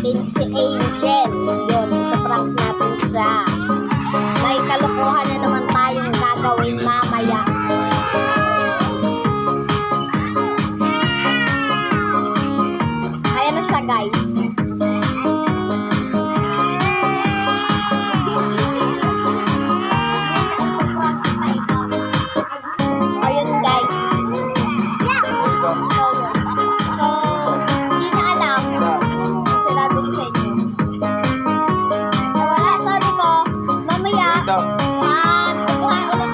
natin si Angel. Yun, ipaprank natin siya. May kalokohan na naman tayong gagawin mamaya. Ayan na siya, guys. Ayun, guys. So, hindi na alam. Sinabi ko sa inyo. Wala, sabi ko, mamaya, kukuha ulit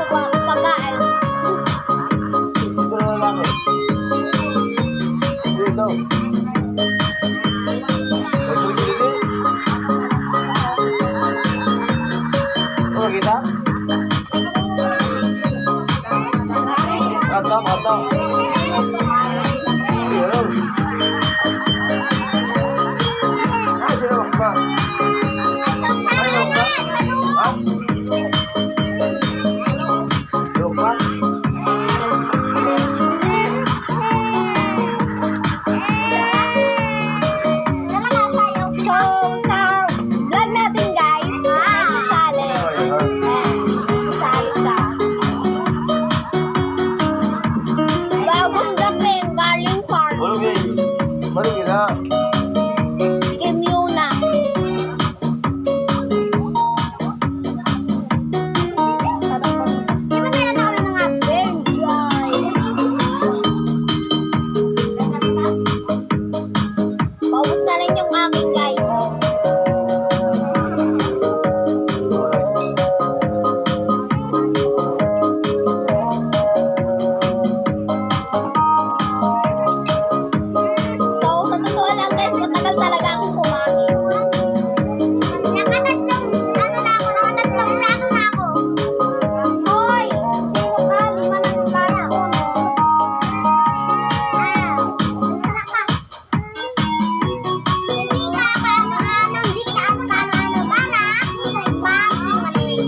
tayo ng pagkain. Atau. So, sa vlog natin, guys, sasali. Sasali siya. Bagong dating, galing park. Baru kira. Sige, Muna. Di ba meron na kami mga bear, guys? Paubos na rin yung akin, guys. So, sa totoo lang, guys, matagal talaga akong kumain. Nakatatlong plato na ako. Hoy! Sino ka? 5 na kaya. Sana ka. Hindi ka kaano-ano, hindi ka kaano-ano. Para, magsimaling.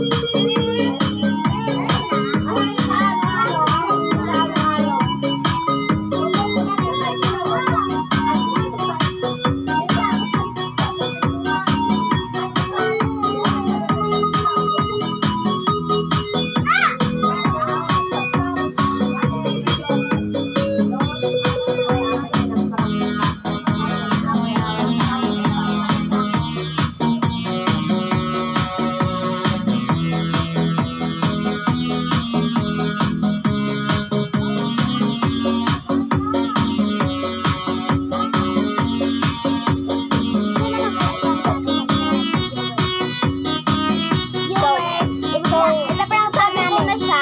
Sabi ko na siya,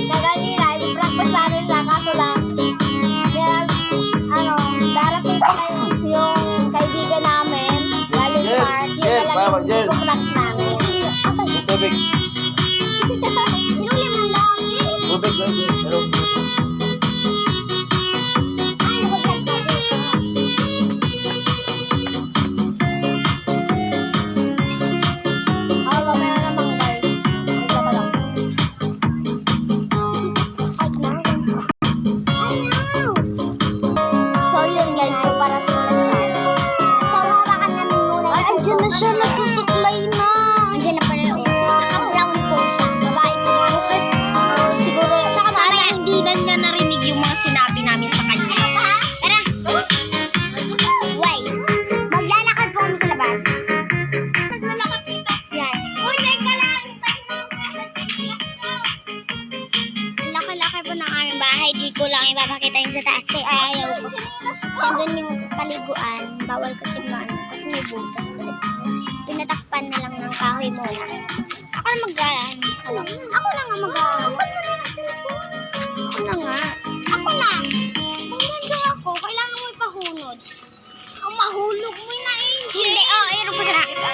kaganina, i-prank pa sana siya, kaso lang, darating sa yung kaibigan namin, galing park, yun na lang yung prank namin. Tubig. Sinulim ng lang. Tubig. Pero Ay, nagpapagpag. Mamaya naman, guys. Ito pa lang. So, yun, guys. So, parating na siya. So, hawakan namin muna. Ay, andyan na siya. Nagsusuklay na. Andyan na pala. Naka-brown po siya. Babae po. So, siguro, sana hindi na niya narinig yung mga sinabi namin sa kanya. Tara. Wait. Maglalakad po kami sa labas. Maglalakad kita. Yan. Uy, teka lang. Ang laki-laki po ng aming bahay. Di ko lang ipapakita yung sa taas. Kaya ayaw ko. Sandun yung paliguan. Bawal kasi kasi may butas. Pinatakpan na lang ng kahoy muna. Ako na mag-aaral. Ako na nga mag-aaral. Ako na nga. Ako na. Nandiyo ako. Kailangan mo ipahunod. Ang mahulog mo na, Angel. Hindi. Ayun po sa nakita.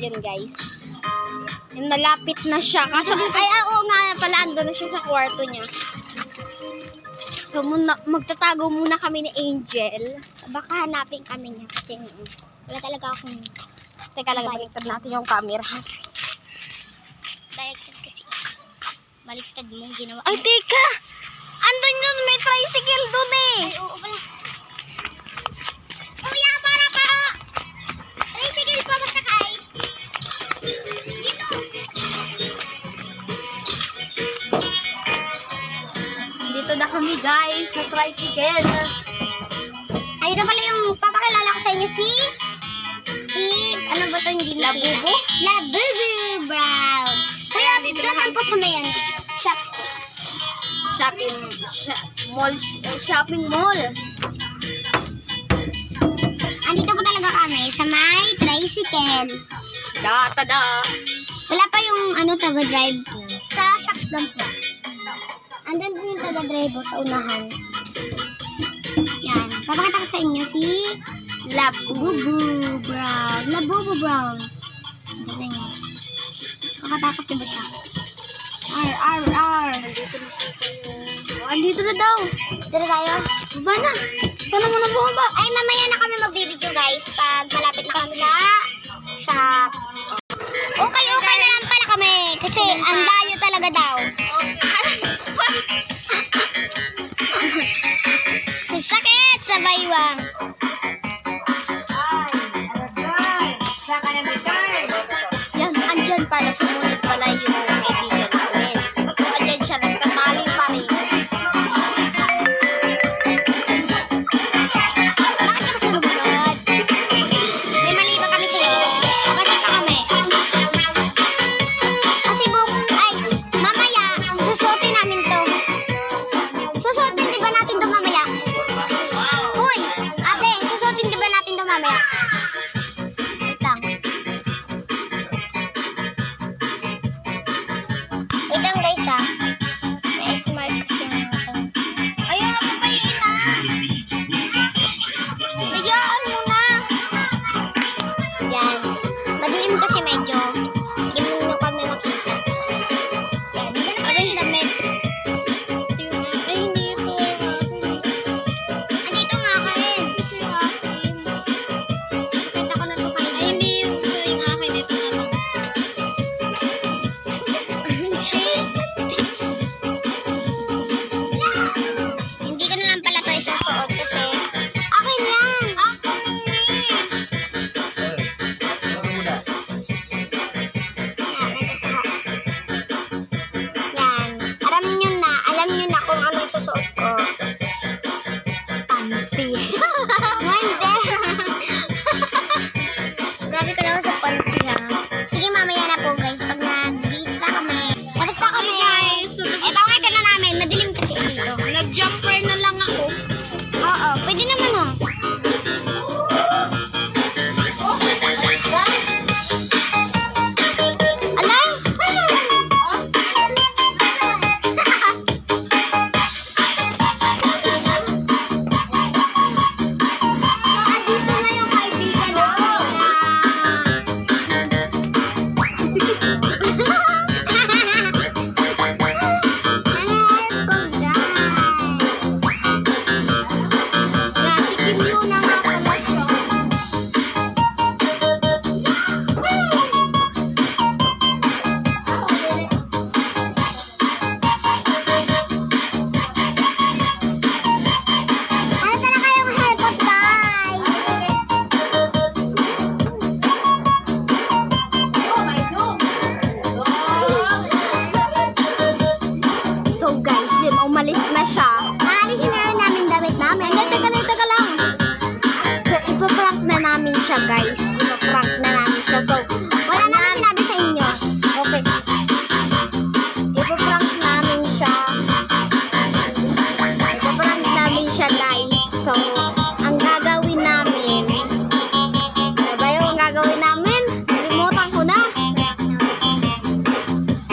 Yun, guys. Yung malapit na siya. Kaso, oo nga pala. Ando na siya sa kwarto niya. So, magtatago muna kami ni Angel. Baka hanapin kami niya. Kasi wala talaga akong... Teka lang, baliktad natin yung camera. Baliktad kasi. Baliktad mo ginawa. Ay, teka! Andun tingnan, may tricycle dun eh. Ay, oo pala. Kuya, para pa. Tricycle pa masakay. Dito. Dito na kami guys, sa tricycle. Ay, ito pala yung papakilala ko sa inyo ano ba ito hindi mo Labubu? Labubu Brown. Kuya, doon po sa mayan. Shop. Shopping mall. Andito po talaga kami sa may tricycle. Tada. Wala pa yung taga-drive po. Sa shop lang po. Andun po yung taga-drive po sa unahan. Yan. Papakita ko sa inyo si Labubu Brown. Labubu Brown. Ano yun? Kakatakot diba siya? R. Andito na daw. Dito na tayo. Ba na? Sana mo na bumaba. Ay, mamaya na kami magbibideo guys pag malapit na kami sa shop. Okay na lang pala kami kasi ang layo talaga daw. Ang sakit sa baywang. Yan, andyan pala. Sumunod pala yung kaibigan namin. So, andyan siya. Nagtataling pa rin. Bakit ka sumunod? May mali ba kami sa'yo? Kapasok ka kami. Kasi mamaya, susuotin namin to. Susuotin di ba natin to mamaya? Hoy, ate, susuotin di ba natin to mamaya? Wait lang. Wait lang guys ha. May smart kasi yung ayun na po kayo ina. Bigyan mo na. Yan. Madilim kasi medyo. Hindi mo kami makita. Yan. Hindi na pala yung damit. Ito yung ay, hindi ito. Andito nga kain. Ito yung akin. Kita ko na ito kain. Ay, hindi yung akin. Ito na lang. Hindi ko na lang pala ito isusuot kasi akin yan. Ano muna? Yan. Alam nyo na kung anong susuot ko. Panty. Hindi. Grabe ka naman sa panty ha. Sige, mamaya na po guys. Pag nag-beach na kami. Tapos na kami. guys, so, Pakita na namin. Madilim kasi dito. nag-jumper na lang ako. Oo, pwede naman oh. Alay! Andito na yung kaibigan Nasikim muna nga pala siya. Ano talaga yung haircut, guys? So guys, yun, umalis na siya. Aalisin na rin namin damit namin. Teka lang. So, ipaprank na namin siya, guys. Ipaprank na namin siya. So, Wala naman sinabi sa inyo. okay. Ipaprank namin siya. Ipaprank namin siya, guys. So, ang gagawin namin, ano ba yung gagawin namin? Limutan ko na.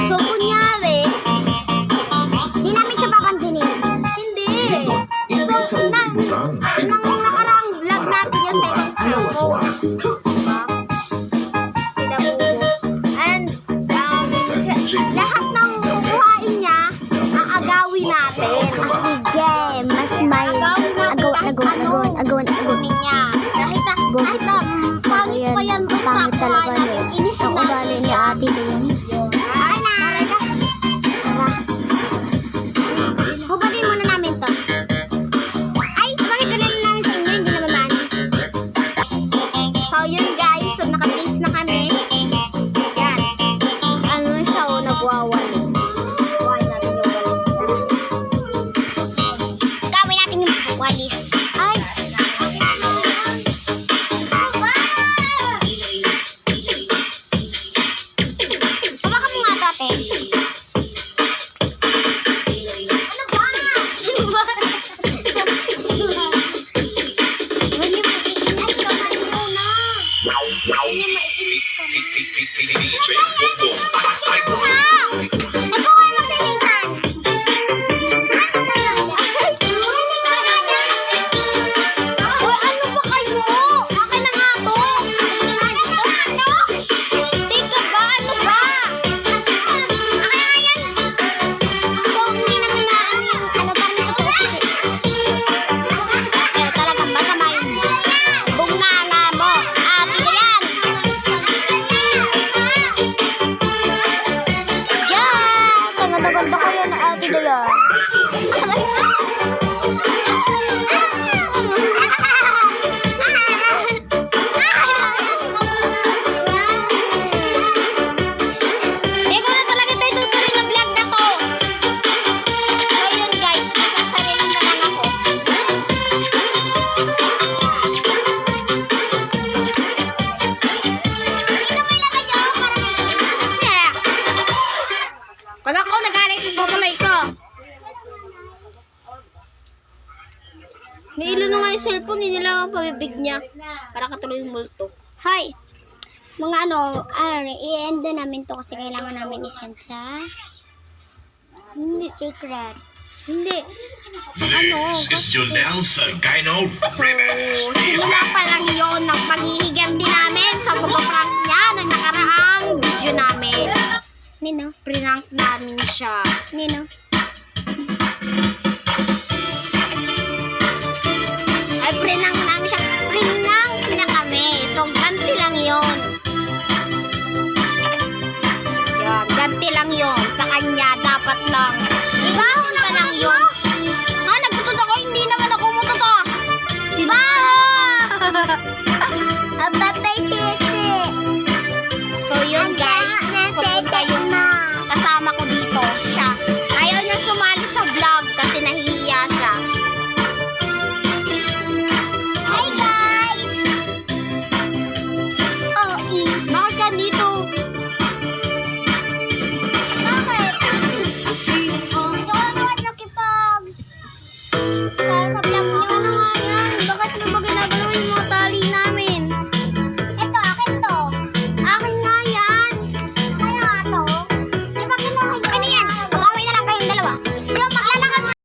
So, kunyari, Di namin siya papansinin. hindi. Hindi sa ulibugan, Nang nakaraang vlog natin yan sa ibang ayawas-was. diba? Sila doon. Ikaw na talaga tayo tutuloy ng vlog na to. So yun guys, sarili na lang ako. Dito may lagay yun para may Yeah. Pag ako nagalit, tutuloy ko. May ilo na nga yung cellphone, hindi lang ang pabibig niya. Para katuloy yung multo. Hi! Mga i-end na namin to kasi kailangan namin isend sa hindi secret. Hindi. This is Jonel sa Gyno So, simula pa lang yun ng paghihiganti namin sa pagpaprank niya ng nakaraang video namin. Nino? Prank namin siya. Nino? Ay, prank namin siya. Prank niya kami. So, ganti lang yun. Yan, ganti lang yun. Sa kanya, dapat lang